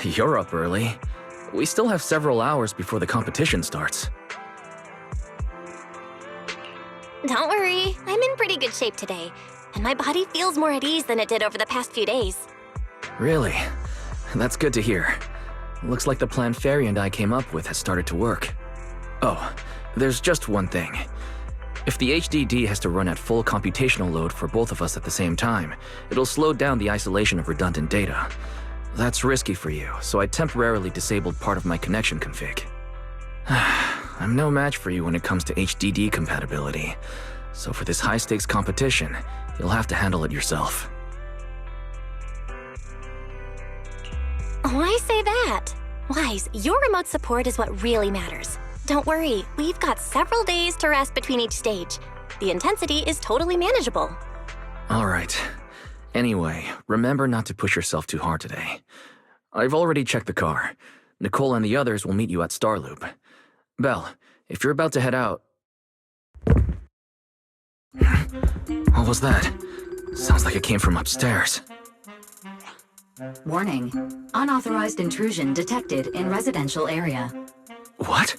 you're up early. We still have several hours before the competition starts. Don't worry, I'm in pretty good shape today, and my body feels more at ease than it did over the past few days. Really? That's good to hear. Looks like the plan Fairy and I came up with has started to work. Oh, there's just one thing. If the HDD has to run at full computational load for both of us at the same time, it'll slow down the isolation of redundant data. That's risky for you, so I temporarily disabled part of my connection config. I'm no match for you when it comes to HDD compatibility, so for this high-stakes competition, you'll have to handle it yourself. Why say that? Wise, your remote support is what really matters. Don't worry, we've got several days to rest between each stage. The intensity is totally manageable. All right. Anyway, remember not to push yourself too hard today. I've already checked the car. Nicole and the others will meet you at Starloop. Belle, if you're about to head out... What was that? Sounds like it came from upstairs. Warning. Unauthorized intrusion detected in residential area. What?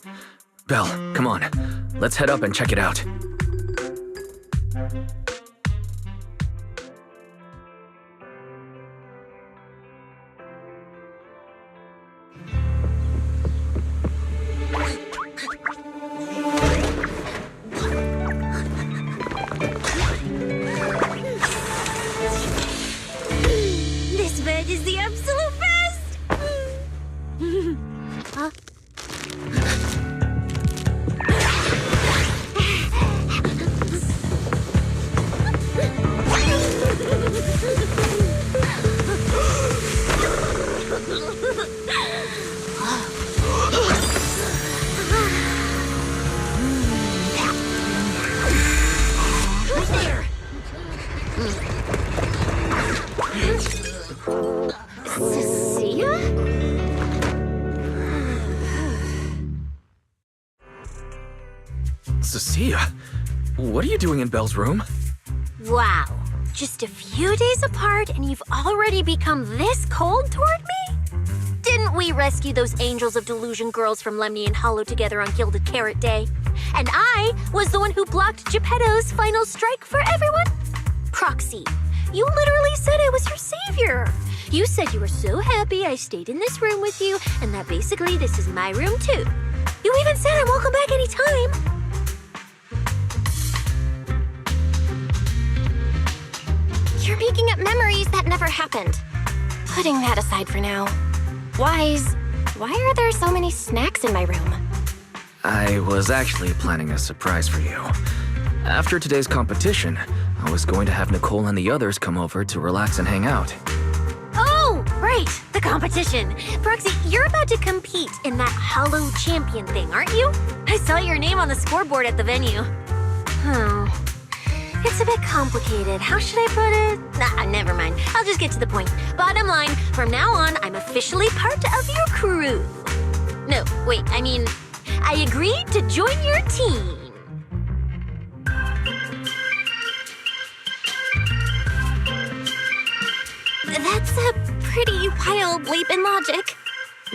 Belle, come on. Let's head up and check it out. This bed is the absolute best! Huh? Cecilia? What are you doing in Belle's room? Wow, just a few days apart and you've already become this cold toward me? Didn't we rescue those angels of delusion girls from Lemny and Hollow together on Gilded Carrot Day? And I was the one who blocked Geppetto's final strike for everyone? Proxy, you literally said I was your savior. You said you were so happy I stayed in this room with you and that basically this is my room too. You even said I'm welcome back anytime. You're making up memories that never happened. Putting that aside for now. Wise, why are there so many snacks in my room? I was actually planning a surprise for you. After today's competition, I was going to have Nicole and the others come over to relax and hang out. Oh, right, the competition. Proxy, you're about to compete in that Hollow Champion thing, aren't you? I saw your name on the scoreboard at the venue. It's a bit complicated. How should I put it? Nah, never mind. I'll just get to the point. Bottom line, from now on, I'm officially part of your crew. No, wait, I mean, I agreed to join your team. That's a pretty wild leap in logic.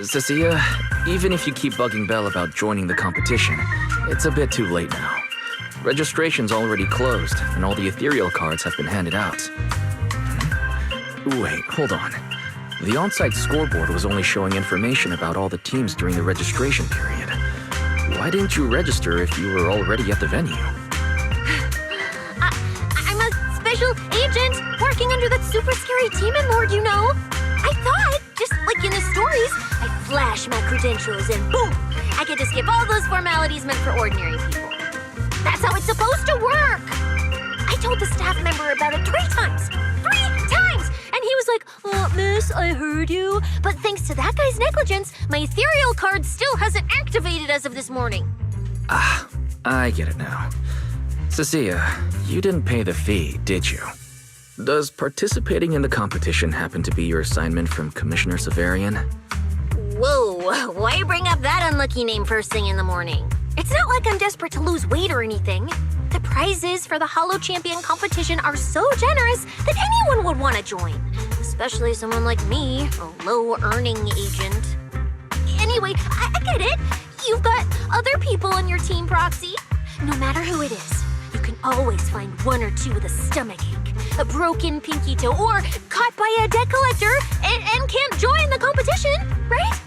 Cecilia, even if you keep bugging Belle about joining the competition, it's a bit too late now. Registration's already closed, and all the ethereal cards have been handed out. Wait, hold on. The on-site scoreboard was only showing information about all the teams during the registration period. Why didn't you register if you were already at the venue? I'm a special agent working under that super scary demon lord, you know. I thought, just like in the stories, I flash my credentials and boom, I get to skip all those formalities meant for ordinary people. That's how it's supposed to work! I told the staff member about it 3 times! 3 times! And he was like, "Oh, miss, I heard you. But thanks to that guy's negligence, my ethereal card still hasn't activated as of this morning." Ah, I get it now. Cecilia, you didn't pay the fee, did you? Does participating in the competition happen to be your assignment from Commissioner Severian? Whoa, why bring up that unlucky name first thing in the morning? It's not like I'm desperate to lose weight or anything. The prizes for the Hollow Champion competition are so generous that anyone would want to join. especially someone like me, a low-earning agent. Anyway, I get it. You've got other people on your team, Proxy. No matter who it is, you can always find one or two with a stomachache, a broken pinky toe, or caught by a debt collector and can't join the competition, right?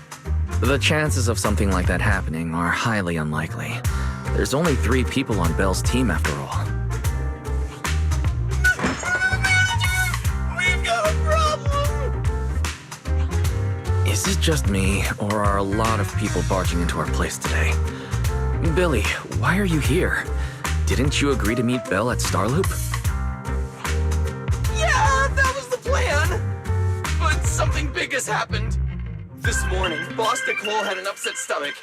The chances of something like that happening are highly unlikely. There's only 3 people on Belle's team after all. We've got a problem! Is it just me, or are a lot of people barging into our place today? Billy, why are you here? Didn't you agree to meet Belle at Starloop? Yeah, that was the plan! But something big has happened. This morning, Boss Nicole had an upset stomach.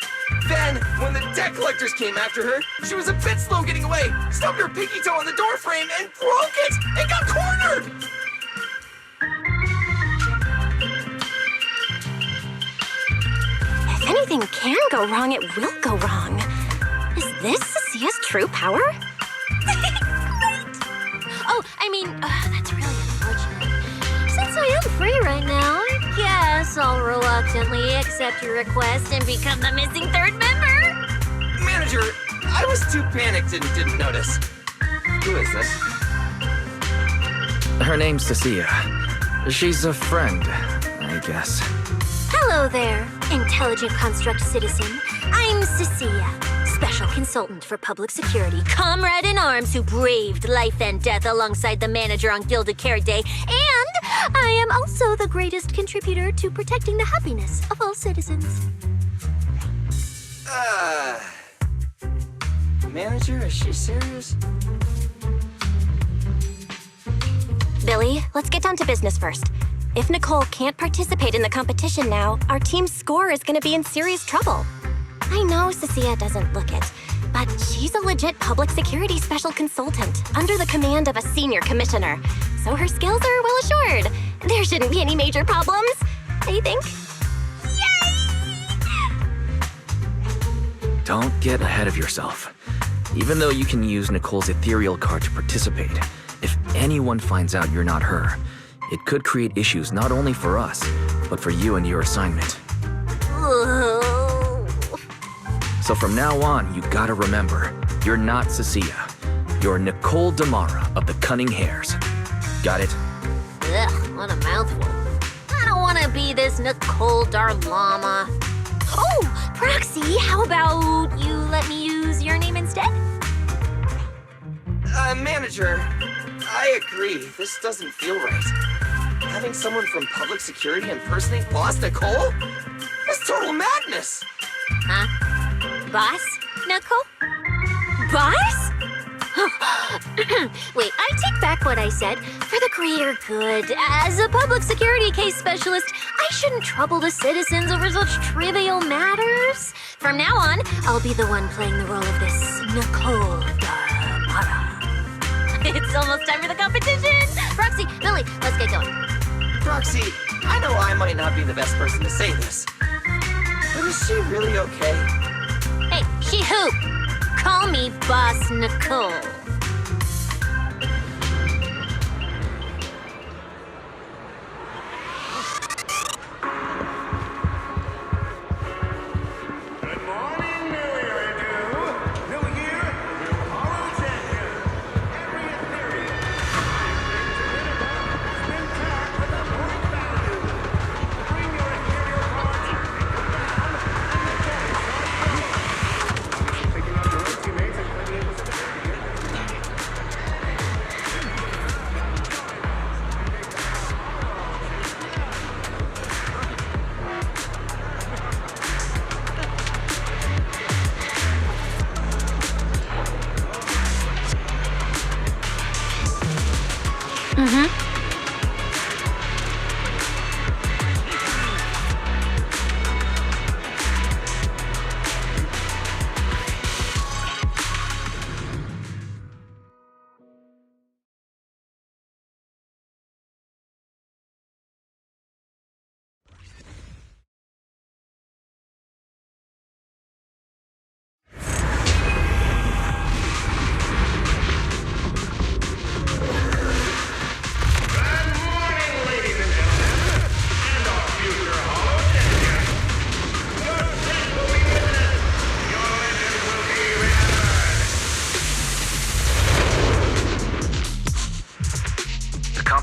Then, when the debt collectors came after her, she was a bit slow getting away, stubbed her pinky toe on the door frame, and broke it! It got cornered! If anything can go wrong, it will go wrong. Is this Cecia's true power? Great! Oh, I mean, that's really unfortunate. Since I am free right now, I guess I'll reluctantly accept your request and become the missing 3rd member. Manager, I was too panicked and didn't notice. Who is this? Her name's Cecilia. She's a friend, I guess. Hello there, intelligent construct citizen. I'm Cecilia, special consultant for public security, comrade in arms who braved life and death alongside the manager on Gilded Carrot Day, and I am also the greatest contributor to protecting the happiness of all citizens. Manager, is she serious? Billy, let's get down to business first. If Nicole can't participate in the competition now, our team's score is gonna be in serious trouble. I know Cecilia doesn't look it, but she's a legit public security special consultant under the command of a senior commissioner, so her skills are well assured. There shouldn't be any major problems, I think. Yay! Don't get ahead of yourself. Even though you can use Nicole's ethereal card to participate, if anyone finds out you're not her, it could create issues not only for us, but for you and your assignment. So from now on, you gotta remember, you're not Cecilia. You're Nicole Damara of the Cunning Hares. Got it? Ugh, what a mouthful. I don't want to be this Nicole Darlama. Oh, Proxy, how about you let me use your name instead? Manager, I agree. This doesn't feel right. Having someone from public security impersonate Boss Nicole? That's total madness! Huh? Boss, Nicole? Boss? Wait, I take back what I said. For the greater good, as a public security case specialist, I shouldn't trouble the citizens over such trivial matters. From now on, I'll be the one playing the role of this Nicole Damara. It's almost time for the competition! Proxy, Billy, let's get going. Proxy, I know I might not be the best person to say this, but is she really okay? Hey, she who? Call me Boss Nicole. Good morning, New Year, New Year, new Hollow champion. Every ethereal has been tagged with a point value. Bring your ethereal cards down, and the cash on. Picking up your own teammates and putting in the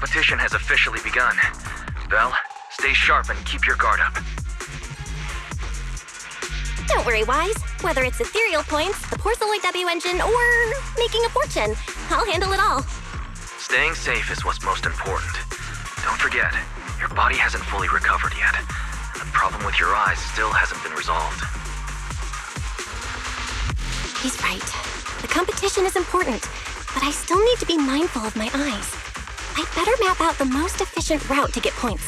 competition has officially begun. Belle, stay sharp and keep your guard up. Don't worry, Wise. Whether it's ethereal points, the Porceloid W engine, or making a fortune, I'll handle it all. Staying safe is what's most important. Don't forget, your body hasn't fully recovered yet, and the problem with your eyes still hasn't been resolved. He's right. The competition is important, but I still need to be mindful of my eyes. I'd better map out the most efficient route to get points.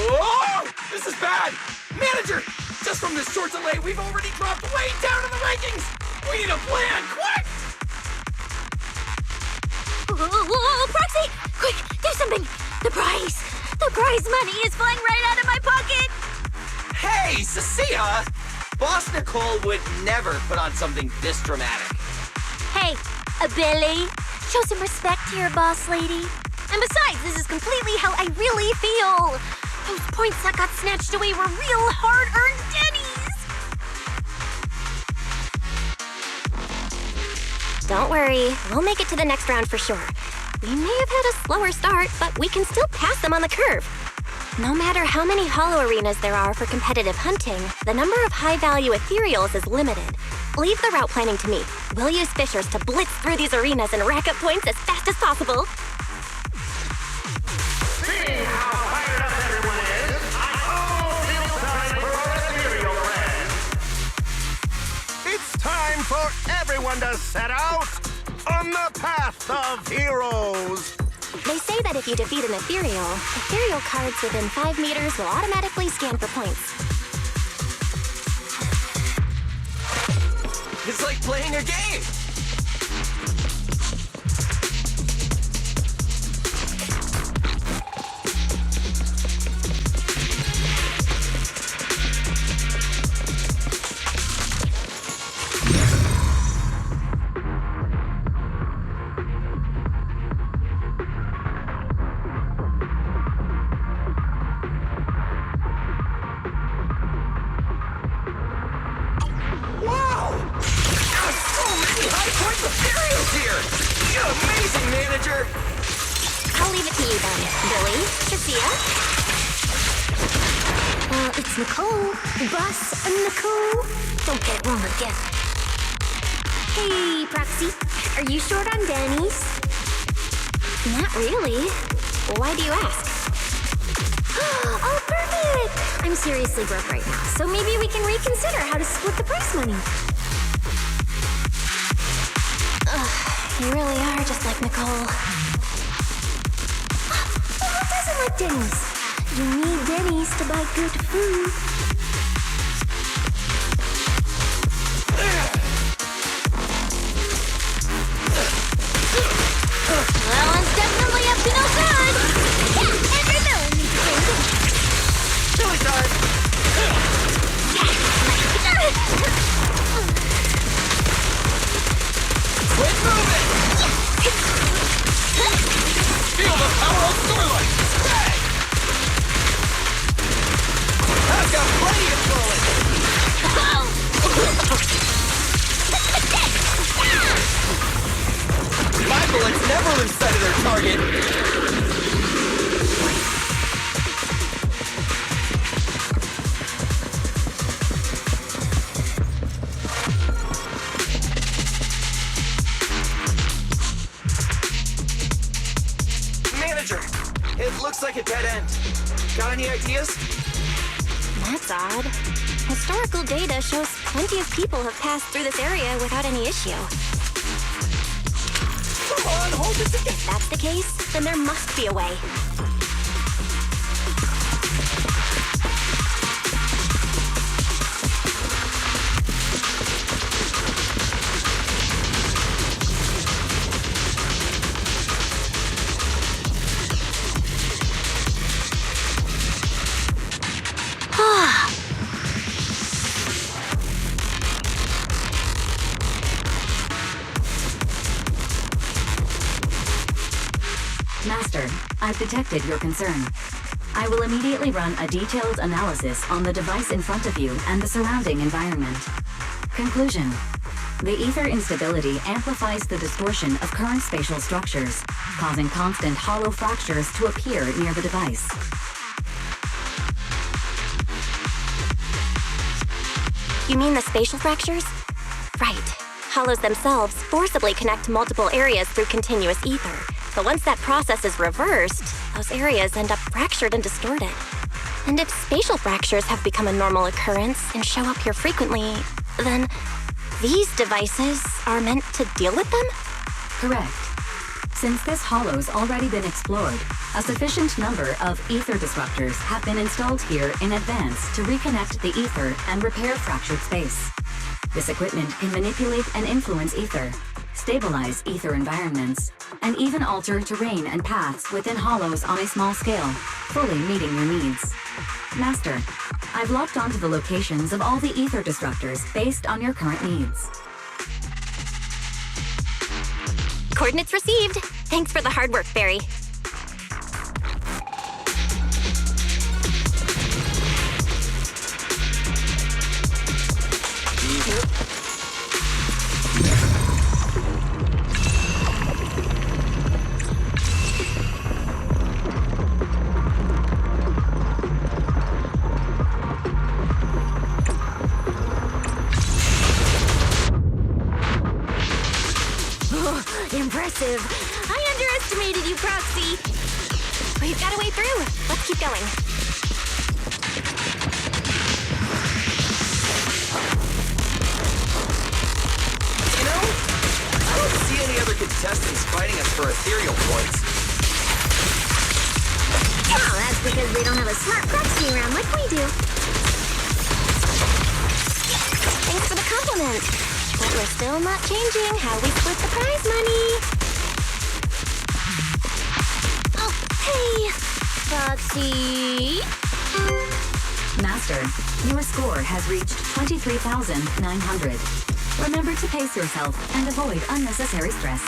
Whoa! This is bad! Manager! Just from this short delay, we've already dropped way down in the rankings! We need a plan, quick! Whoa, Proxy! Quick, do something! The prize! The prize money is flying right out of my pocket! Hey, Cecilia! Boss Nicole would never put on something this dramatic. Hey, Billy, show some respect to your boss lady. And besides, this is completely how I really feel. Those points that got snatched away were real hard-earned dennies. Don't worry, we'll make it to the next round for sure. We may have had a slower start, but we can still pass them on the curve. No matter how many hollow arenas there are for competitive hunting, the number of high-value ethereals is limited. Leave the route planning to me. We'll use fishers to blitz through these arenas and rack up points as fast as possible. Seeing how fired up everyone is, I almost feel time for our ethereal friends. It's time for everyone to set out on the path of heroes. They say that if you defeat an ethereal cards within 5 meters will automatically scan for points. It's like playing a game! Amazing, manager! I'll leave it to you then, Billy, Sophia. It's Nicole. Boss Nicole. Don't get it wrong again. Hey, Proxy. Are you short on Denny's? Not really. Why do you ask? Oh, perfect! I'm seriously broke right now, so maybe we can reconsider how to split the prize money. You really are just like Nicole. Who doesn't like Denny's? You need Denny's to buy good food. That one's definitely up to no good. Yeah, and you're done. Silly time! Quit moving! Feel the power of Starlight! Bang! I've got plenty of bullets! My bullets never lose sight of their target! It looks like a dead end. Got any ideas? That's odd. Historical data shows plenty of people have passed through this area without any issue. Come on, hold it together. If that's the case, then there must be a way. Master, I've detected your concern. I will immediately run a detailed analysis on the device in front of you and the surrounding environment. Conclusion: The ether instability amplifies the distortion of current spatial structures, causing constant hollow fractures to appear near the device. You mean the spatial fractures? Right. Hollows themselves forcibly connect multiple areas through continuous ether. But once that process is reversed, those areas end up fractured and distorted. And if spatial fractures have become a normal occurrence and show up here frequently, then these devices are meant to deal with them? Correct. Since this hollow's already been explored, a sufficient number of ether disruptors have been installed here in advance to reconnect the ether and repair fractured space. This equipment can manipulate and influence ether, stabilize ether environments, and even alter terrain and paths within hollows on a small scale, fully meeting your needs. Master, I've locked onto the locations of all the ether disruptors based on your current needs. Coordinates received. Thanks for the hard work, Barry. Impressive. I underestimated you, Proxy. We've got a way through. Let's keep going. You know, I don't see any other contestants fighting us for ethereal points. Oh, that's because they don't have a smart Proxy around like we do. Thanks for the compliment. But we're still not changing how we split the prize money. Oh, hey, Proxy. Master, your score has reached 23,900. Remember to pace yourself and avoid unnecessary stress.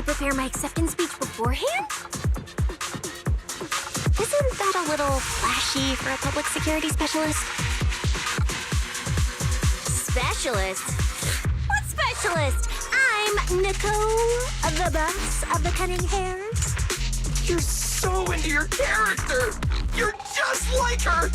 Prepare my acceptance speech beforehand? Isn't that a little flashy for a public security specialist? Specialist? What specialist? I'm Nicole, the boss of the Cunning Hares. You're so into your character! You're just like her!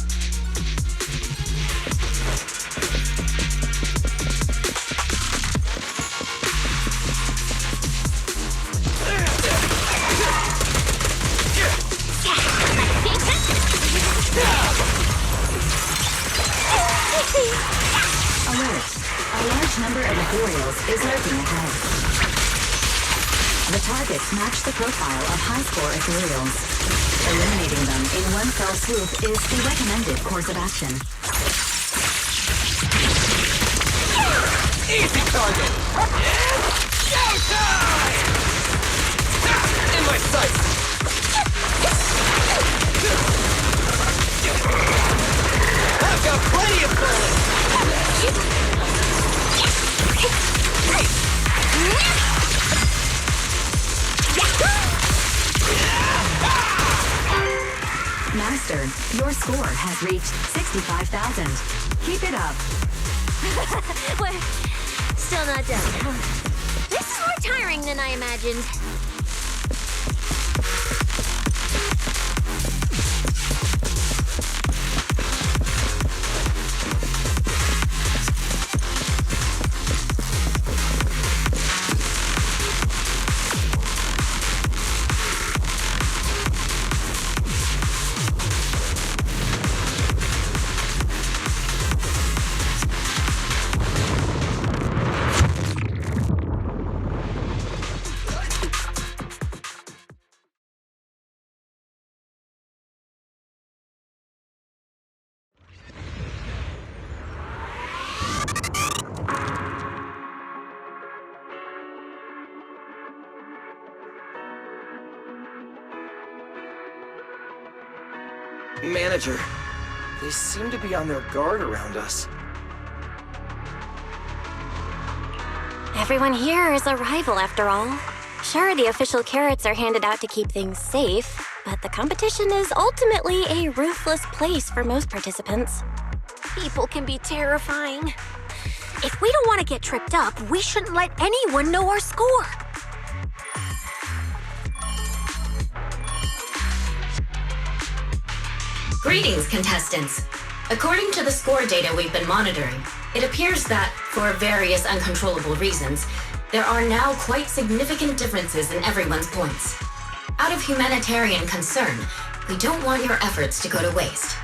Alert! A large number of ethereals is lurking ahead. The targets match the profile of high-score ethereals. Eliminating them in one fell swoop is the recommended course of action. Easy target! It's showtime! In my sights! I've got plenty of bullets! Master, your score has reached 65,000. Keep it up. We're still not done. This is more tiring than I imagined. Manager, they seem to be on their guard around us. Everyone here is a rival, after all. Sure, the official carrots are handed out to keep things safe, but the competition is ultimately a ruthless place for most participants. People can be terrifying. If we don't want to get tripped up, we shouldn't let anyone know our score. Greetings, contestants. According to the score data we've been monitoring, it appears that, for various uncontrollable reasons, there are now quite significant differences in everyone's points. Out of humanitarian concern, we don't want your efforts to go to waste.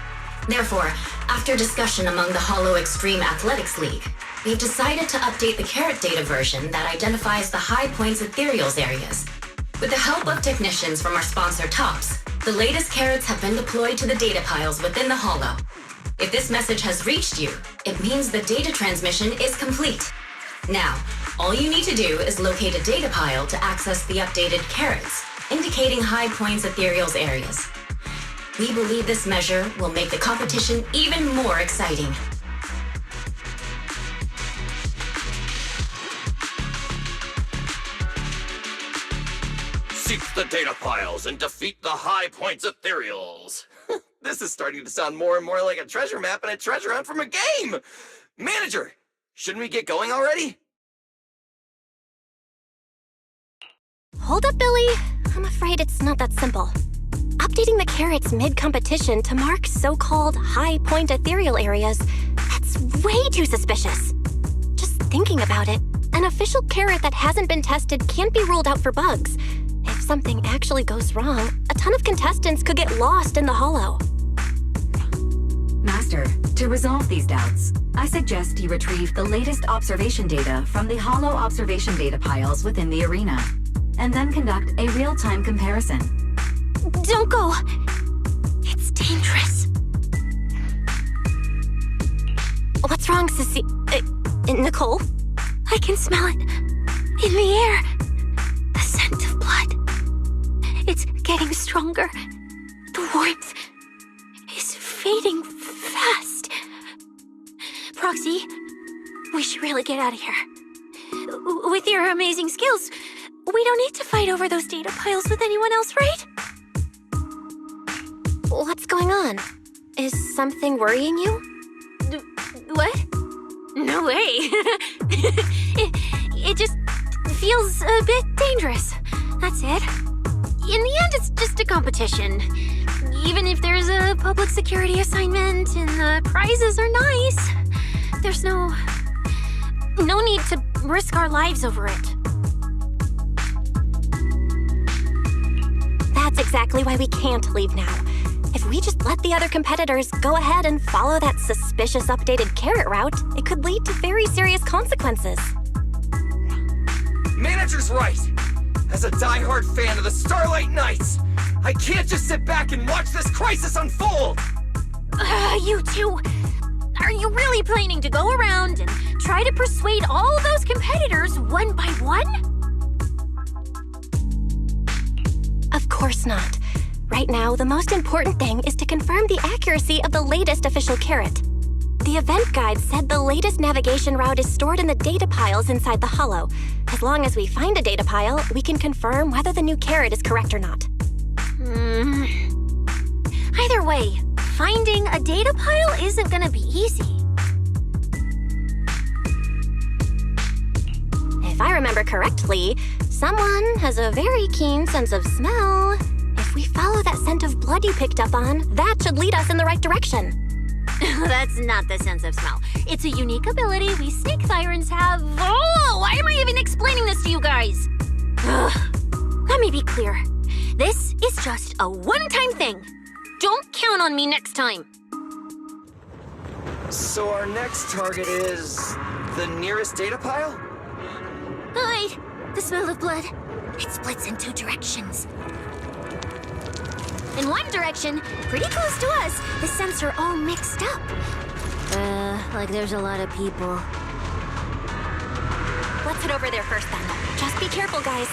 Therefore, after discussion among the Hollow Extreme Athletics League, we've decided to update the carrot data version that identifies the high points ethereals areas. With the help of technicians from our sponsor TOPS, the latest carrots have been deployed to the data piles within the Hollow. If this message has reached you, it means the data transmission is complete. Now, all you need to do is locate a data pile to access the updated carrots, indicating high points ethereals areas. We believe this measure will make the competition even more exciting. Seek the data piles and defeat the high points ethereals. This is starting to sound more and more like a treasure map and a treasure hunt from a game. Manager, shouldn't we get going already? Hold up, Billy. I'm afraid it's not that simple. Updating the carrots mid-competition to mark so-called high-point ethereal areas, that's way too suspicious. Just thinking about it, an official carrot that hasn't been tested can't be ruled out for bugs. If something actually goes wrong, a ton of contestants could get lost in the Hollow. Master, to resolve these doubts, I suggest you retrieve the latest observation data from the Hollow observation data piles within the arena, and then conduct a real-time comparison. Don't go! It's dangerous. What's wrong, Sissy? Nicole? I can smell it. In the air. The scent of blood. It's getting stronger. The warmth is fading fast. Proxy, we should really get out of here. With your amazing skills, we don't need to fight over those data piles with anyone else, right? What's going on? Is something worrying you? What? No way. it just feels a bit dangerous. That's it. In the end, it's just a competition. Even if there's a public security assignment and the prizes are nice, there's no need to risk our lives over it. That's exactly why we can't leave now. If we just let the other competitors go ahead and follow that suspicious updated carrot route, it could lead to very serious consequences. Manager's right. As a die-hard fan of the Starlight Knights, I can't just sit back and watch this crisis unfold! You two, are you really planning to go around and try to persuade all those competitors one by one? Of course not. Right now, the most important thing is to confirm the accuracy of the latest official carrot. The event guide said the latest navigation route is stored in the data piles inside the Hollow. As long as we find a data pile, we can confirm whether the new carrot is correct or not. Either way, finding a data pile isn't gonna be easy. If I remember correctly, someone has a very keen sense of smell. If we follow that scent of blood you picked up on, that should lead us in the right direction. That's not the sense of smell. It's a unique ability we snake sirens have. Oh, why am I even explaining this to you guys? Ugh. Let me be clear. This is just a one-time thing. Don't count on me next time. So our next target is the nearest data pile? Wait, the smell of blood. It splits in two directions. In one direction, pretty close to us, the scents are all mixed up. Like there's a lot of people. Let's head over there first then. Just be careful, guys.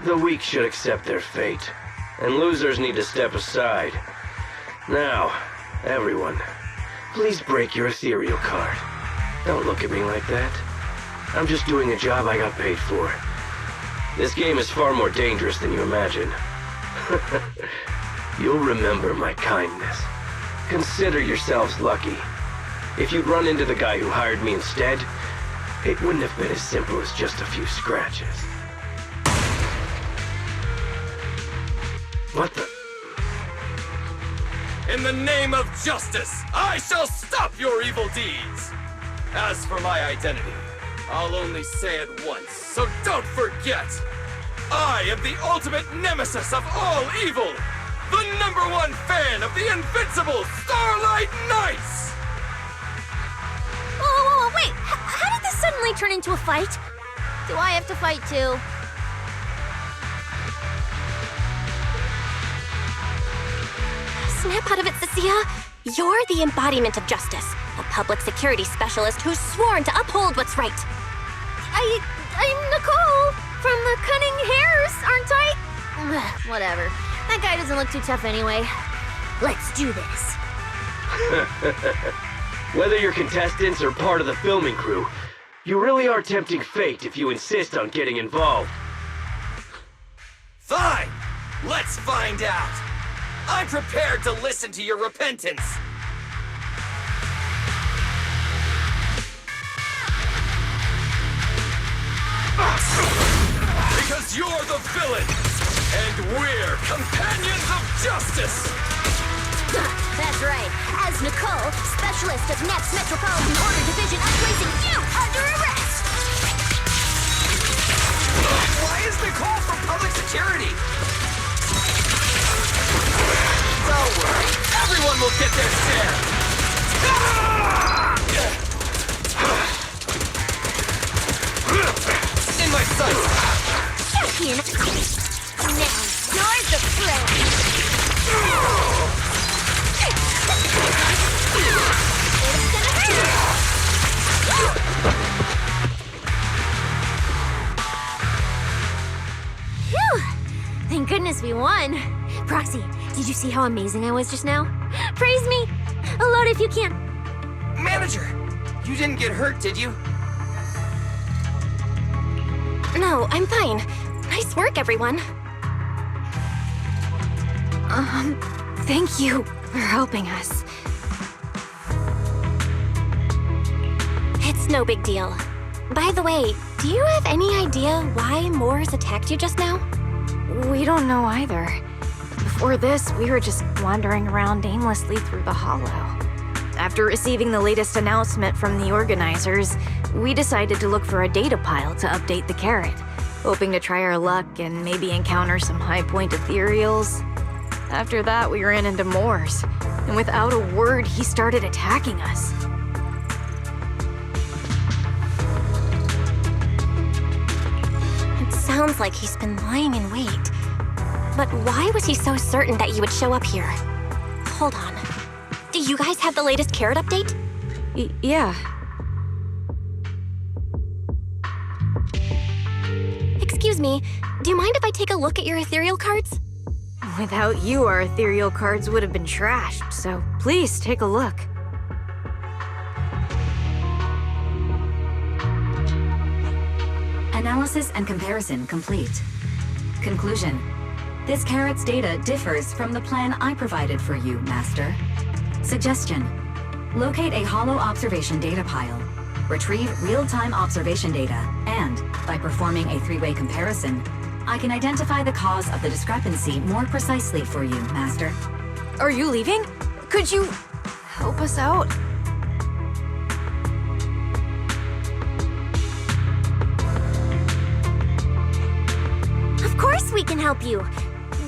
The weak should accept their fate, and losers need to step aside. Now, everyone, please break your ethereal card. Don't look at me like that. I'm just doing a job I got paid for. This game is far more dangerous than you imagine. You'll remember my kindness. Consider yourselves lucky. If you'd run into the guy who hired me instead, it wouldn't have been as simple as just a few scratches. What the? In the name of justice, I shall stop your evil deeds! As for my identity, I'll only say it once, so don't forget! I am the ultimate nemesis of all evil! The #1 fan of the invincible Starlight Knights! Whoa, wait! How did this suddenly turn into a fight? Do I have to fight too? Snap out of it, Cecilia! You're the embodiment of justice, a public security specialist who's sworn to uphold what's right. I'm Nicole from the Cunning Hairs, aren't I? Ugh, whatever. That guy doesn't look too tough anyway. Let's do this. Whether you're contestants or part of the filming crew, you really are tempting fate if you insist on getting involved. Fine! Let's find out! I'm prepared to listen to your repentance! Because you're the villain, and we're companions of justice! That's right. As Nicole, specialist of Next Metropolitan Order Division, I'm placing you under arrest! Why is Nicole from public security? Don't worry, everyone will get their share! In my sights! Champion! Now, you're the friend! Phew! Thank goodness we won! Proxy, did you see how amazing I was just now? Praise me! Aloud if you can! Manager, you didn't get hurt, did you? No, I'm fine. Nice work, everyone. Thank you for helping us. It's no big deal. By the way, do you have any idea why Moors attacked you just now? We don't know either. Before this, we were just wandering around aimlessly through the hollow. After receiving the latest announcement from the organizers, we decided to look for a data pile to update the carrot, hoping to try our luck and maybe encounter some high-point ethereals. After that, we ran into Moors, and without a word, he started attacking us. It sounds like he's been lying in wait. But why was he so certain that you would show up here? Hold on. Do you guys have the latest carrot update? Yeah. Excuse me, do you mind if I take a look at your ethereal cards? Without you, our ethereal cards would have been trashed, so please take a look. Analysis and comparison complete. Conclusion. This carrot's data differs from the plan I provided for you, Master. Suggestion. Locate a hollow observation data pile. Retrieve real-time observation data, and, by performing a three-way comparison, I can identify the cause of the discrepancy more precisely for you, Master. Are you leaving? Could you help us out? Of course we can help you.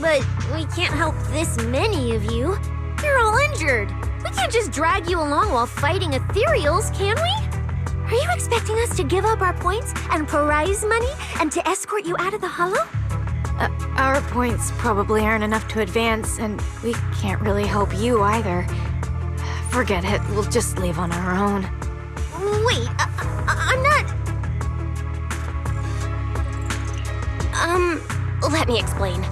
But we can't help this many of you. You're all injured. We can't just drag you along while fighting ethereals, can we? Are you expecting us to give up our points and prize money and to escort you out of the hollow? Our points probably aren't enough to advance, and we can't really help you either. Forget it, we'll just leave on our own. Wait, I'm not... Let me explain.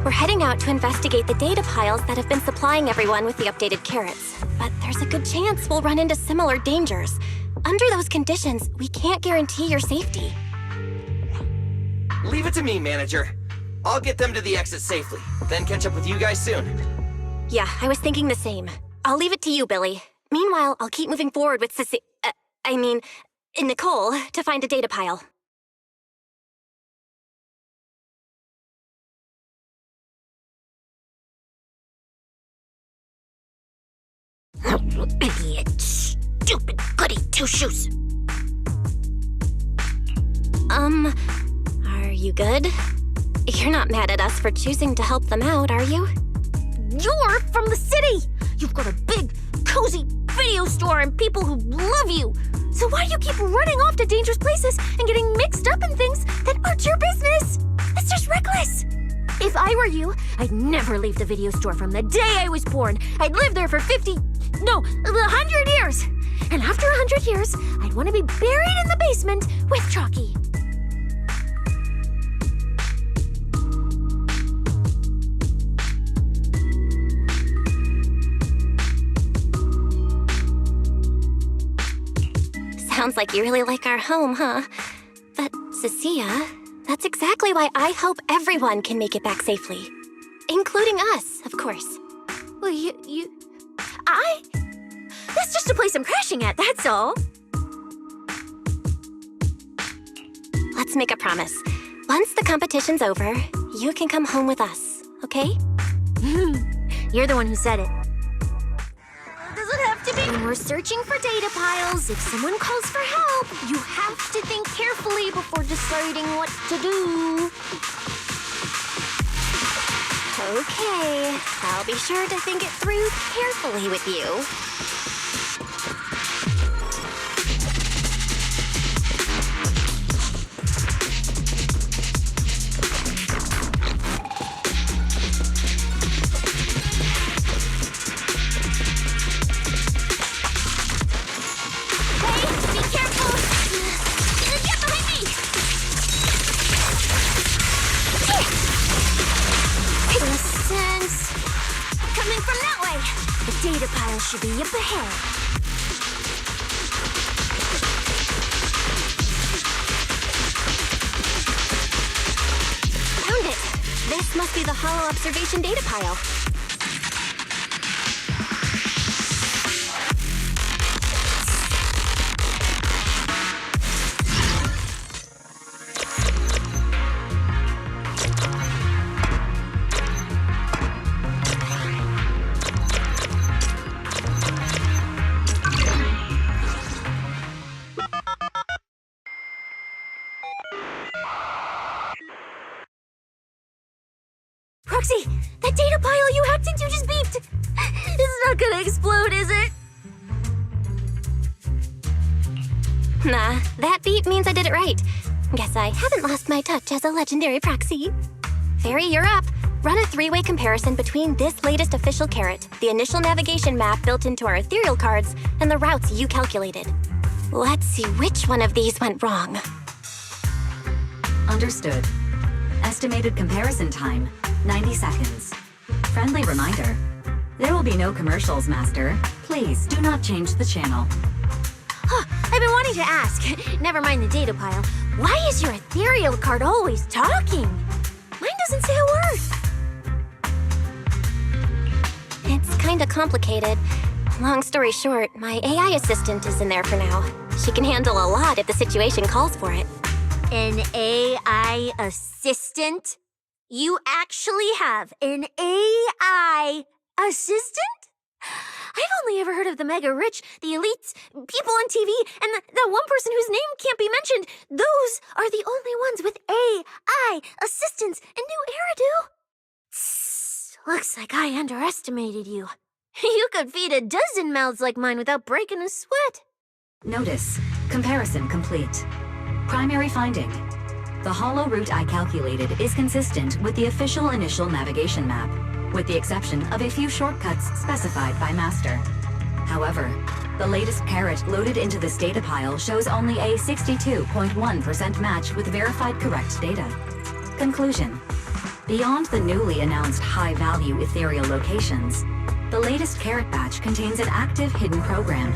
We're heading out to investigate the data piles that have been supplying everyone with the updated carrots. But there's a good chance we'll run into similar dangers. Under those conditions, we can't guarantee your safety. Leave it to me, manager. I'll get them to the exit safely, then catch up with you guys soon. Yeah, I was thinking the same. I'll leave it to you, Billy. Meanwhile, I'll keep moving forward with Nicole, to find a data pile. Idiot. Stupid goody two-shoes. Are you good? You're not mad at us for choosing to help them out, are you? You're from the city! You've got a big, cozy video store and people who love you! So why do you keep running off to dangerous places and getting mixed up in things that aren't your business? That's just reckless! If I were you, I'd never leave the video store from the day I was born. I'd live there for 100 years! And after 100 years, I'd want to be buried in the basement with Chalky. Sounds like you really like our home, huh? But, Cecilia, that's exactly why I hope everyone can make it back safely. Including us, of course. Well, That's just a place I'm crashing at, that's all. Let's make a promise. Once the competition's over, you can come home with us, okay? You're the one who said it. Does it have to be? When we're searching for data piles, if someone calls for help, you have to think carefully before deciding what to do. Okay, I'll be sure to think it through carefully with you. Data pile should be up ahead. Found it! This must be the hollow observation data pile. Roxy, that data pile you hacked into just beeped! It's not gonna explode, is it? Nah, that beep means I did it right. Guess I haven't lost my touch as a legendary proxy. Fairy, you're up. Run a three-way comparison between this latest official carrot, the initial navigation map built into our ethereal cards, and the routes you calculated. Let's see which one of these went wrong. Understood. Estimated comparison time, 90 seconds. Friendly reminder. There will be no commercials, Master. Please do not change the channel. Huh, I've been wanting to ask. Never mind the data pile. Why is your ethereal card always talking? Mine doesn't say a word. It's kinda complicated. Long story short, my AI assistant is in there for now. She can handle a lot if the situation calls for it. An AI assistant? You actually have an AI assistant? I've only ever heard of the mega rich, the elites, people on TV, and that one person whose name can't be mentioned. Those are the only ones with AI assistants in New Eridan. Looks like I underestimated you. You could feed a dozen mouths like mine without breaking a sweat. Notice. Comparison complete. Primary finding. The hollow route I calculated is consistent with the official initial navigation map, with the exception of a few shortcuts specified by Master. However, the latest carrot loaded into this data pile shows only a 62.1% match with verified correct data. Conclusion. Beyond the newly announced high-value ethereal locations, the latest Carrot Batch contains an active hidden program.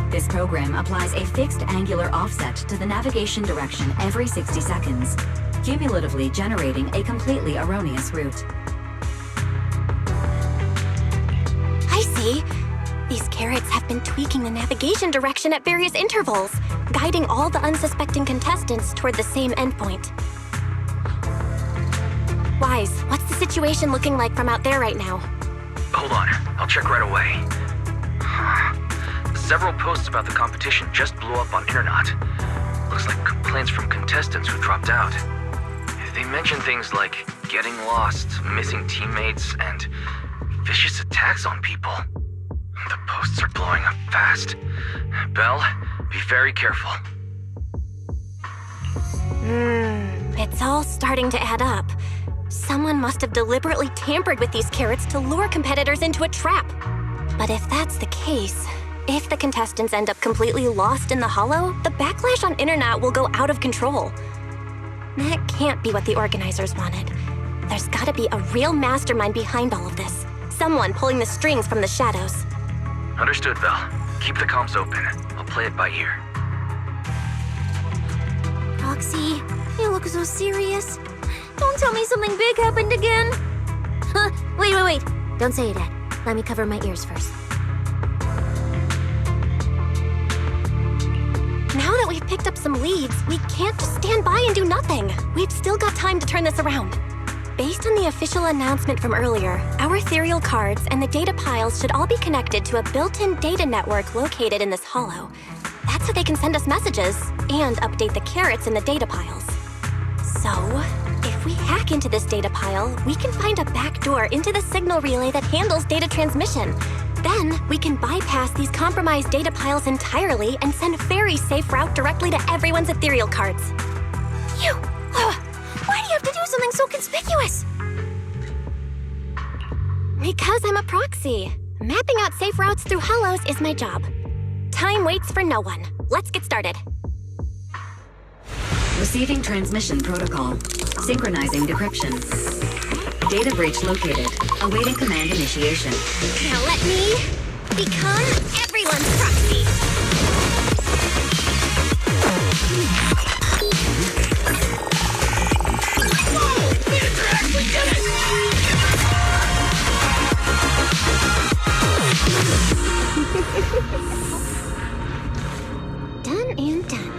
This program applies a fixed angular offset to the navigation direction every 60 seconds, cumulatively generating a completely erroneous route. I see. These carrots have been tweaking the navigation direction at various intervals, guiding all the unsuspecting contestants toward the same endpoint. Wise, what's the situation looking like from out there right now? Hold on, I'll check right away. Several posts about the competition just blew up on Internet. Looks like complaints from contestants who dropped out. They mention things like getting lost, missing teammates, and vicious attacks on people. The posts are blowing up fast. Belle, be very careful. It's all starting to add up. Someone must have deliberately tampered with these carrots to lure competitors into a trap. But if that's the case, if the contestants end up completely lost in the hollow, the backlash on Internet will go out of control. That can't be what the organizers wanted. There's gotta be a real mastermind behind all of this. Someone pulling the strings from the shadows. Understood, Belle. Keep the comms open. I'll play it by ear. Roxy, you look so serious. Don't tell me something big happened again. Huh, wait. Don't say it yet. Let me cover my ears first. Now that we've picked up some leads, we can't just stand by and do nothing. We've still got time to turn this around. Based on the official announcement from earlier, our ethereal cards and the data piles should all be connected to a built-in data network located in this hollow. That's so they can send us messages and update the carrots in the data piles. So, if we hack into this data pile, we can find a back door into the signal relay that handles data transmission. Then, we can bypass these compromised data piles entirely and send a very safe route directly to everyone's ethereal cards. Why do you have to do something so conspicuous? Because I'm a proxy. Mapping out safe routes through hollows is my job. Time waits for no one. Let's get started. Receiving transmission protocol. Synchronizing decryption. Data breach located. Awaiting command initiation. Now let me become everyone's proxy. Whoa! Manager actually did it! Done and done.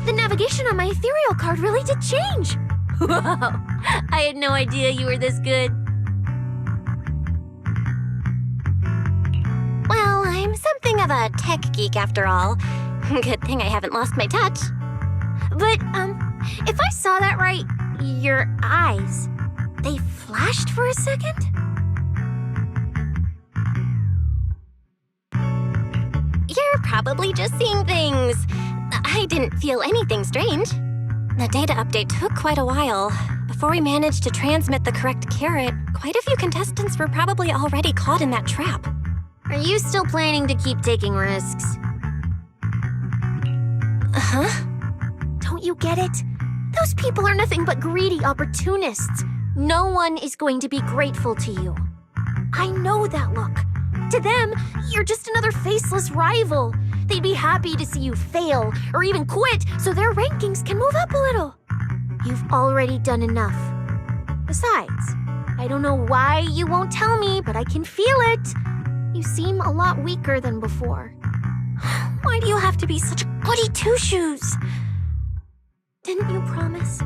The navigation on my ethereal card really did change. Wow, I had no idea you were this good. Well, I'm something of a tech geek after all. Good thing I haven't lost my touch. But, if I saw that right, your eyes, they flashed for a second? You're probably just seeing things. I didn't feel anything strange. The data update took quite a while. Before we managed to transmit the correct carrot, quite a few contestants were probably already caught in that trap. Are you still planning to keep taking risks? Huh? Don't you get it? Those people are nothing but greedy opportunists. No one is going to be grateful to you. I know that look. To them, you're just another faceless rival. They'd be happy to see you fail or even quit so their rankings can move up a little. You've already done enough. Besides, I don't know why you won't tell me, but I can feel it. You seem a lot weaker than before. Why do you have to be such a goody two-shoes? Didn't you promise?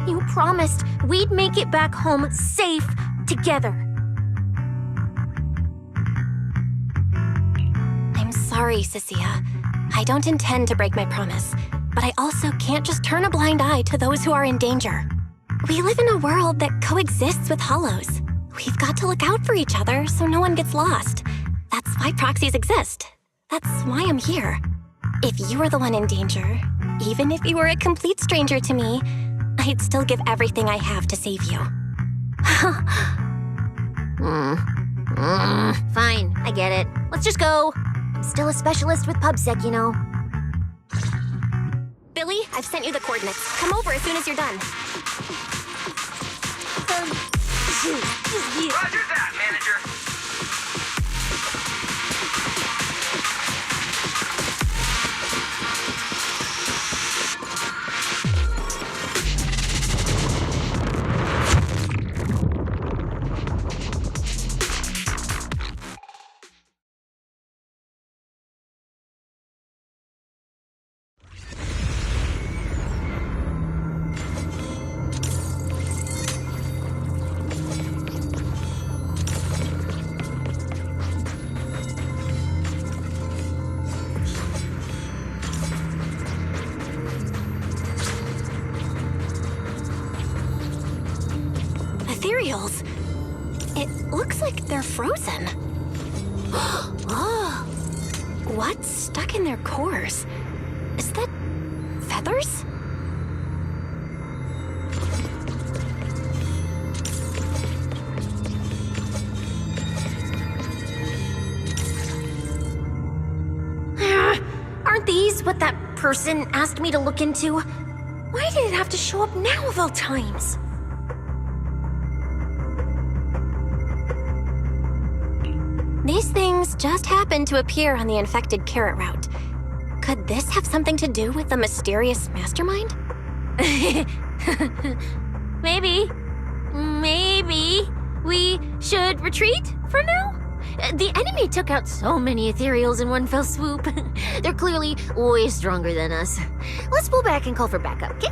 You promised we'd make it back home safe together. I'm sorry, Cecilia. I don't intend to break my promise, but I also can't just turn a blind eye to those who are in danger. We live in a world that coexists with hollows. We've got to look out for each other so no one gets lost. That's why proxies exist. That's why I'm here. If you were the one in danger, even if you were a complete stranger to me, I'd still give everything I have to save you. Fine, I get it. Let's just go. I'm still a specialist with PubSec, you know. Billy, I've sent you the coordinates. Come over as soon as you're done. Roger that, manager. Ethereals. It looks like they're frozen. Oh, what's stuck in their cores? Is that feathers? Aren't these what that person asked me to look into? Why did it have to show up now of all times? These things just happened to appear on the infected carrot route. Could this have something to do with the mysterious mastermind? Maybe we should retreat for now? The enemy took out so many ethereals in one fell swoop. They're clearly way stronger than us. Let's pull back and call for backup, okay?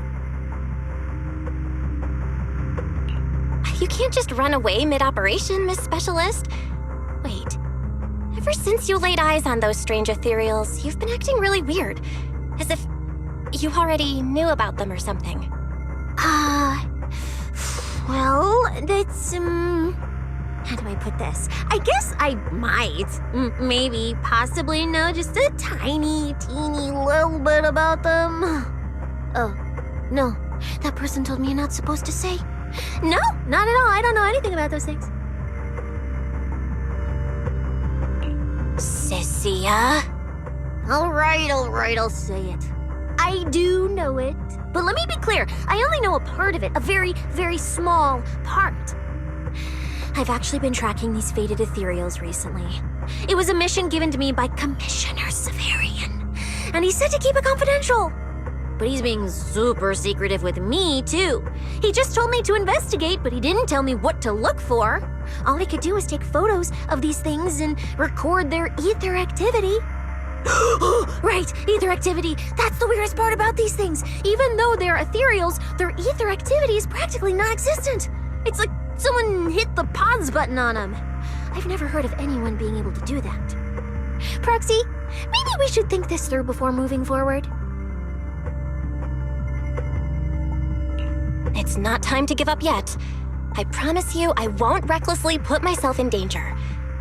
You can't just run away mid-operation, Miss Specialist. Wait. Ever since you laid eyes on those strange ethereals, you've been acting really weird. As if you already knew about them or something. Well, that's, how do I put this? I guess I might, maybe, possibly know just a tiny, teeny little bit about them. Oh, no. That person told me you're not supposed to say. No, not at all. I don't know anything about those things. Sissia? All right, I'll say it. I do know it. But let me be clear, I only know a part of it, a very, very small part. I've actually been tracking these faded ethereals recently. It was a mission given to me by Commissioner Severian, and he said to keep it confidential. But he's being super secretive with me, too. He just told me to investigate, but he didn't tell me what to look for. All he could do was take photos of these things and record their ether activity. Right, ether activity. That's the weirdest part about these things. Even though they're ethereals, their ether activity is practically non-existent. It's like someone hit the pause button on them. I've never heard of anyone being able to do that. Proxy, maybe we should think this through before moving forward. It's not time to give up yet. I promise you I won't recklessly put myself in danger.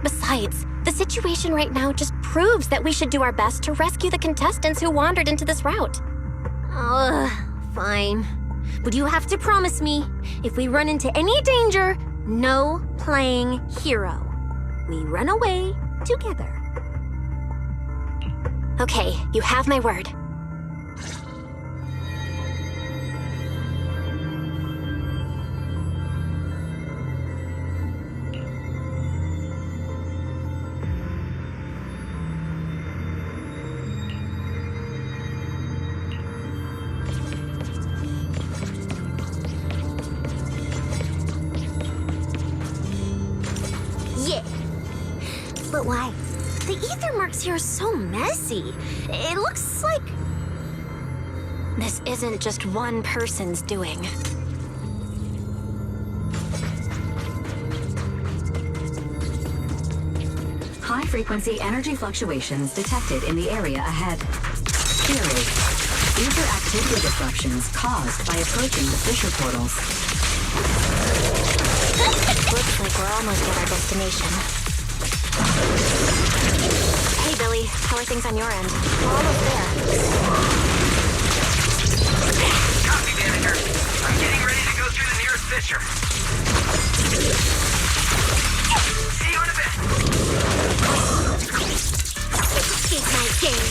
Besides, the situation right now just proves that we should do our best to rescue the contestants who wandered into this route. Fine. But you have to promise me, if we run into any danger, no playing hero. We run away together. Okay, you have my word. But why? The ether marks here are so messy. It looks like... this isn't just one person's doing. High-frequency energy fluctuations detected in the area ahead. Theory: ether activity disruptions caused by approaching the fissure portals. Looks like we're almost at our destination. Hey, Billy. How are things on your end? We're almost there. Copy, manager. I'm getting ready to go through the nearest fissure. See you in a bit. Keep my game.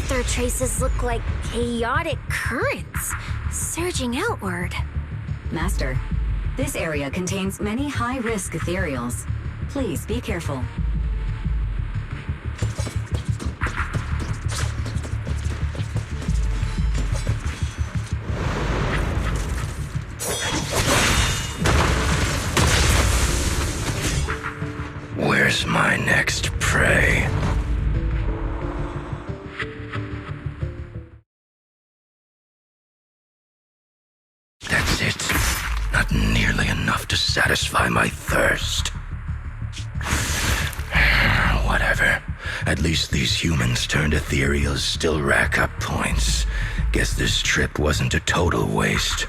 ether traces look like chaotic currents, surging outward. Master, this area contains many high-risk ethereals. Please be careful. Where's my next prey? That's it. Not nearly enough to satisfy my thirst. Whatever. At least these humans turned ethereals still rack up points. Guess this trip wasn't a total waste.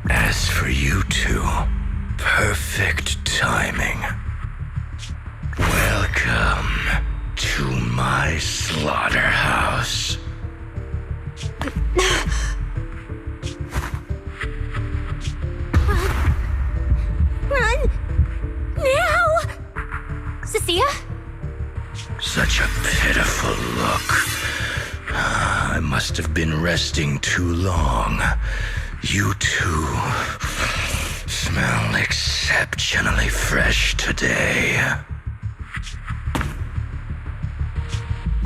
As for you two, perfect timing. Welcome to my slaughterhouse. Run! Now! Cecilia? Such a pitiful look. I must have been resting too long. You two smell exceptionally fresh today.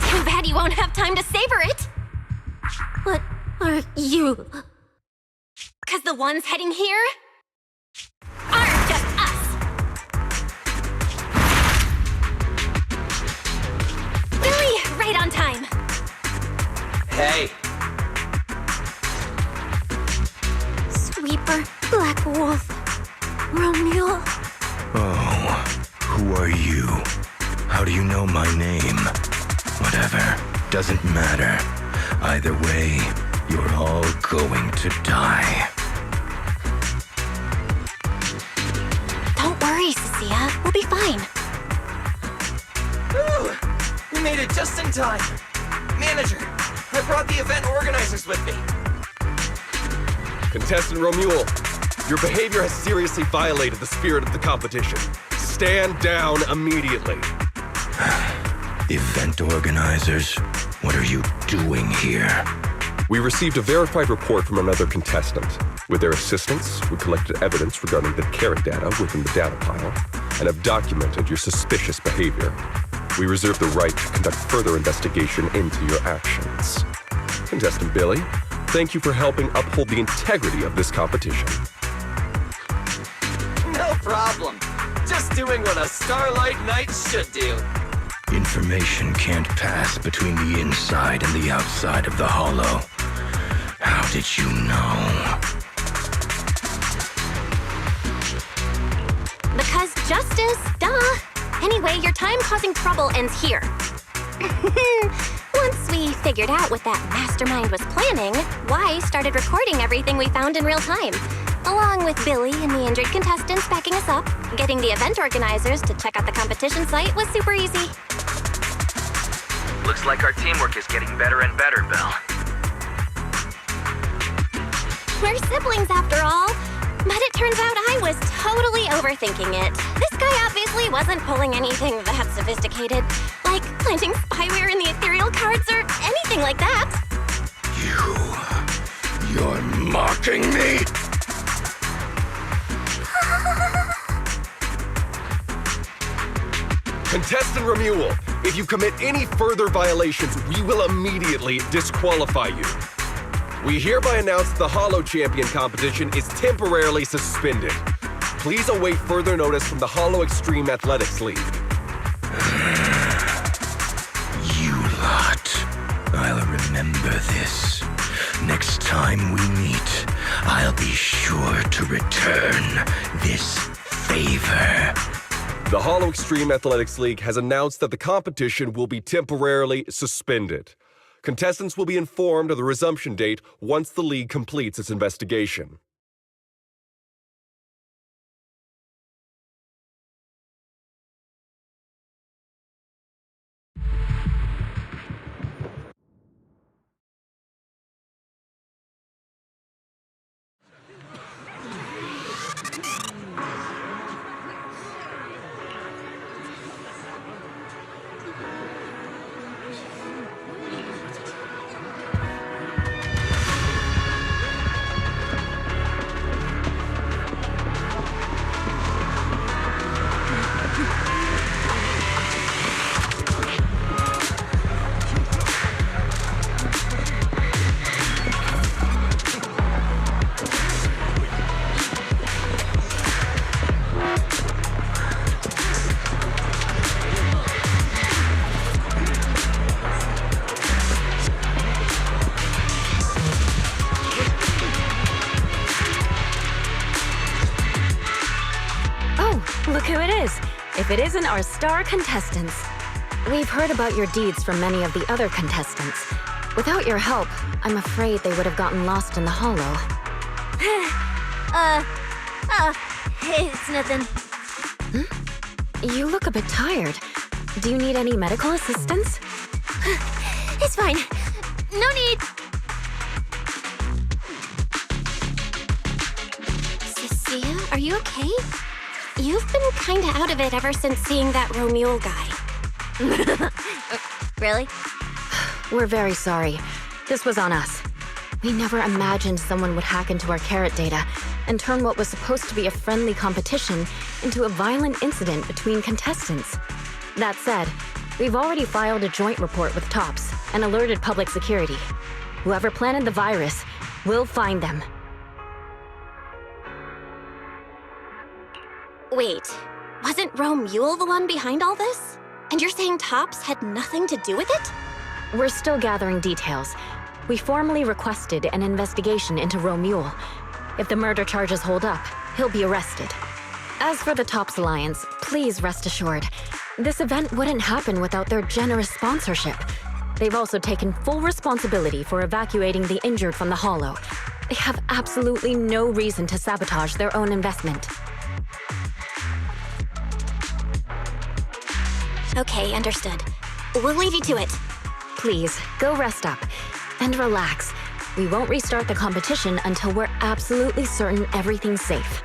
Too bad you won't have time to savor it! What are you? 'Cause the ones heading here aren't just us! Billy, right on time! Hey, Sweeper, Black Wolf, Romeo. Oh, who are you? How do you know my name? Whatever, doesn't matter. Either way, you're all going to die. Don't worry, Cecilia. We'll be fine. Ooh, we made it just in time. Manager, I brought the event organizers with me. Contestant Romuald, your behavior has seriously violated the spirit of the competition. Stand down immediately. Event organizers, what are you doing here? We received a verified report from another contestant. With their assistance, we collected evidence regarding the carrot data within the data pile and have documented your suspicious behavior. We reserve the right to conduct further investigation into your actions. Contestant Billy, thank you for helping uphold the integrity of this competition. No problem. Just doing what a Starlight Knight should do. Information can't pass between the inside and the outside of the hollow. How did you know? Because justice, duh. Anyway, your time causing trouble ends here. Once we figured out what that mastermind was planning, Y started recording everything we found in real time. Along with Billy and the injured contestants backing us up, getting the event organizers to check out the competition site was super easy. Looks like our teamwork is getting better and better, Belle. We're siblings after all. But it turns out I was totally overthinking it. This guy obviously wasn't pulling anything that sophisticated, like planting spyware in the ethereal cards or anything like that. You're mocking me? Contestant Romuald, if you commit any further violations, we will immediately disqualify you. We hereby announce the Hollow Champion competition is temporarily suspended. Please await further notice from the Hollow Extreme Athletics League. You lot. I'll remember this. Next time we meet, I'll be sure to return this favor. The Hollow Extreme Athletics League has announced that the competition will be temporarily suspended. Contestants will be informed of the resumption date once the league completes its investigation. who it is, if it isn't our star contestants. We've heard about your deeds from many of the other contestants. Without your help, I'm afraid they would have gotten lost in the hollow. It's nothing. You look a bit tired. Do you need any medical assistance? It's fine. No need. Cecilia, are you okay? You've been kinda out of it ever since seeing that Romule guy. Really? We're very sorry. This was on us. We never imagined someone would hack into our carrot data and turn what was supposed to be a friendly competition into a violent incident between contestants. That said, we've already filed a joint report with TOPS and alerted public security. Whoever planted the virus, we'll find them. Wait, wasn't Romule the one behind all this? And you're saying TOPS had nothing to do with it? We're still gathering details. We formally requested an investigation into Romule. If the murder charges hold up, he'll be arrested. As for the TOPS Alliance, please rest assured, this event wouldn't happen without their generous sponsorship. They've also taken full responsibility for evacuating the injured from the Hollow. They have absolutely no reason to sabotage their own investment. Okay, understood. We'll leave you to it. Please, go rest up. And relax. We won't restart the competition until we're absolutely certain everything's safe.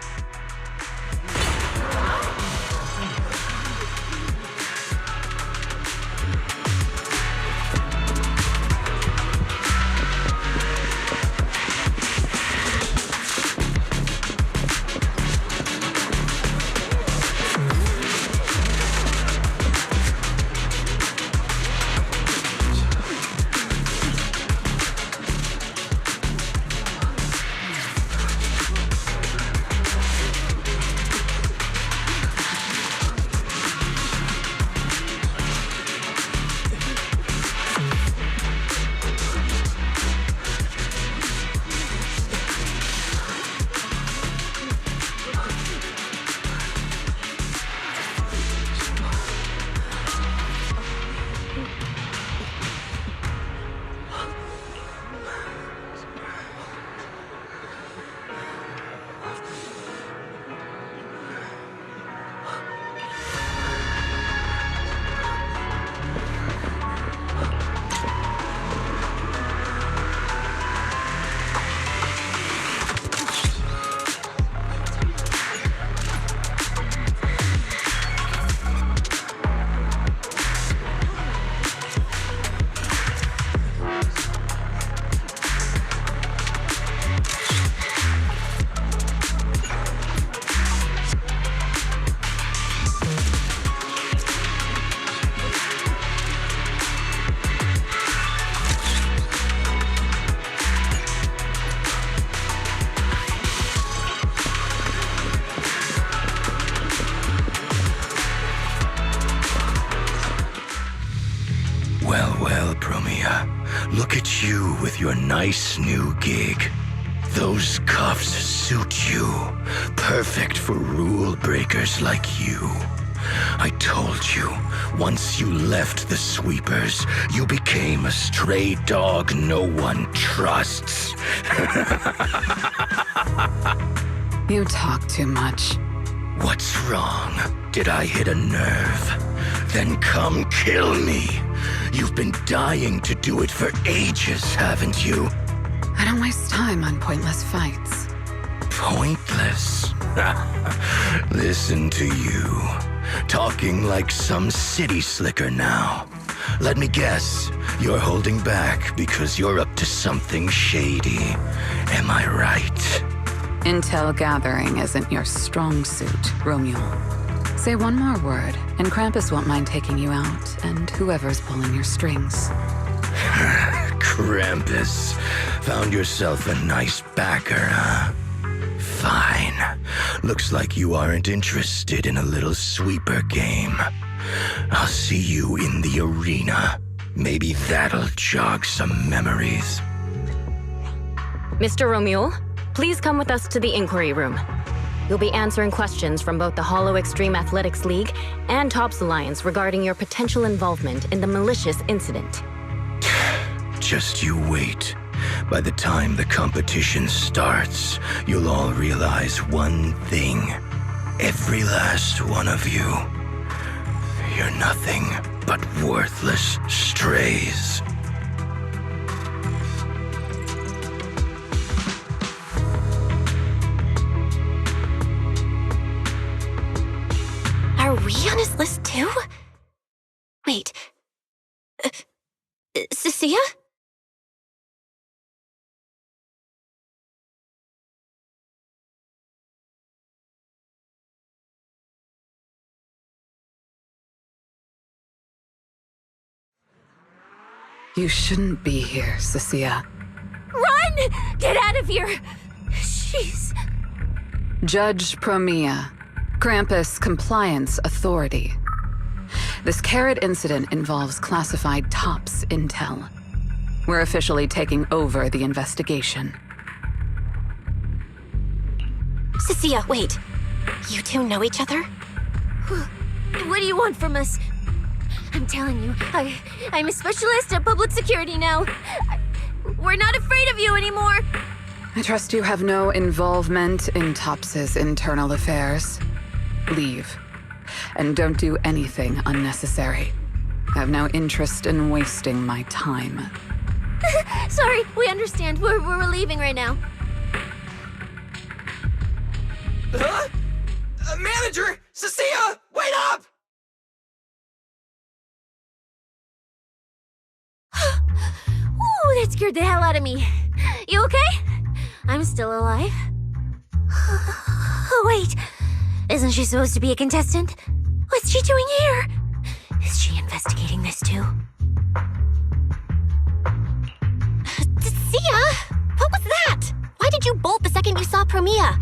Well, Promia, look at you with your nice new gig. Those cuffs suit you. Perfect for rule breakers like you. I told you, once you left the sweepers, you became a stray dog no one trusts. You talk too much. What's wrong? Did I hit a nerve? Then come kill me. You've been dying to do it for ages, haven't you? I don't waste time on pointless fights. Pointless? Listen to you. Talking like some city slicker now. Let me guess, you're holding back because you're up to something shady. Am I right? Intel gathering isn't your strong suit, Romule. Say one more word, and Krampus won't mind taking you out, and whoever's pulling your strings. Krampus. Found yourself a nice backer, huh? Fine. Looks like you aren't interested in a little sweeper game. I'll see you in the arena. Maybe that'll jog some memories. Mr. Romule, please come with us to the inquiry room. You'll be answering questions from both the Hollow Extreme Athletics League and Tops Alliance regarding your potential involvement in the malicious incident. Just you wait. By the time the competition starts, you'll all realize one thing. Every last one of you. You're nothing but worthless strays. Are we on his list too? Wait. Cecilia? You shouldn't be here, Cecilia. Run! Get out of here! She's... Judge Promia, Krampus Compliance Authority. This Carrot incident involves classified TOPS intel. We're officially taking over the investigation. Cecilia, wait. You two know each other? What do you want from us? I'm telling you, I'm a specialist at public security now. We're not afraid of you anymore. I trust you have no involvement in TOPS's internal affairs. Leave. And don't do anything unnecessary. I have no interest in wasting my time. Sorry, we understand. We're leaving right now. Huh? Manager! Cecilia! Wait up! Ooh, that scared the hell out of me. You okay? I'm still alive. Oh, wait. Isn't she supposed to be a contestant? What's she doing here? Is she investigating this too? Sia? What was that? Why did you bolt the second you saw Promia?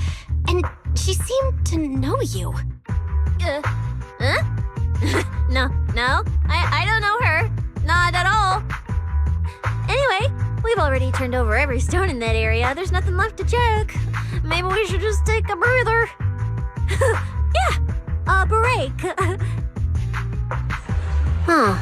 And she seemed to know you. Huh? No, I don't know her. Not at all. Anyway, we've already turned over every stone in that area. There's nothing left to check. Maybe we should just take a breather. Yeah, a break. Huh.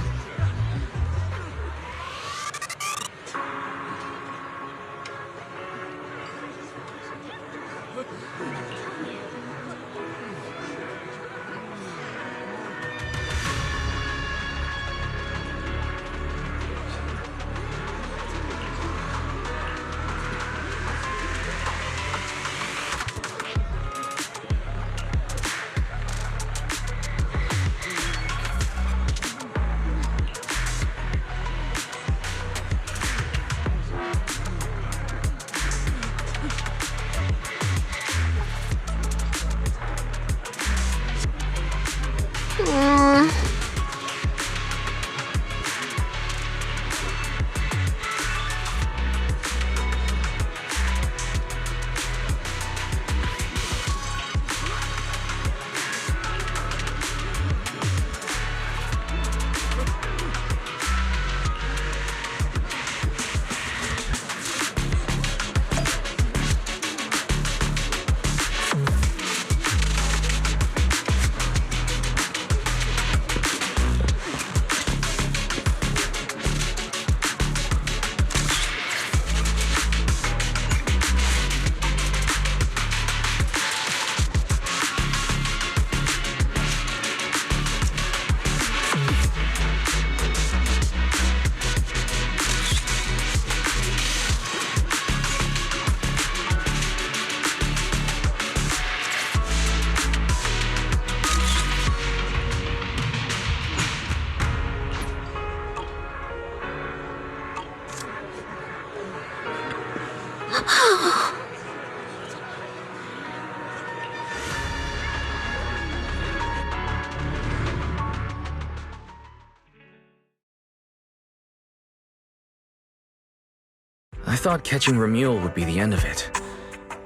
I thought catching Ramule would be the end of it.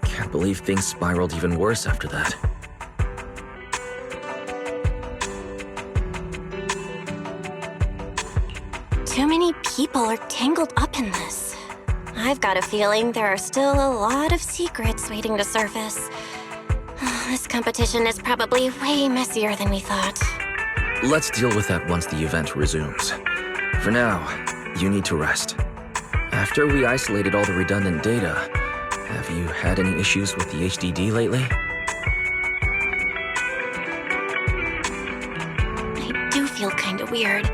Can't believe things spiraled even worse after that. Too many people are tangled up in this. I've got a feeling there are still a lot of secrets waiting to surface. This competition is probably way messier than we thought. Let's deal with that once the event resumes. For now, you need to rest. After we isolated all the redundant data, have you had any issues with the HDD lately? I do feel kinda weird,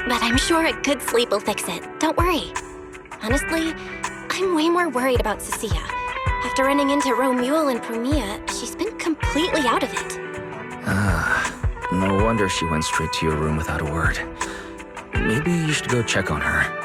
but I'm sure a good sleep will fix it. Don't worry. Honestly, I'm way more worried about Cecilia. After running into Romuald and Promia, she's been completely out of it. No wonder she went straight to your room without a word. Maybe you should go check on her.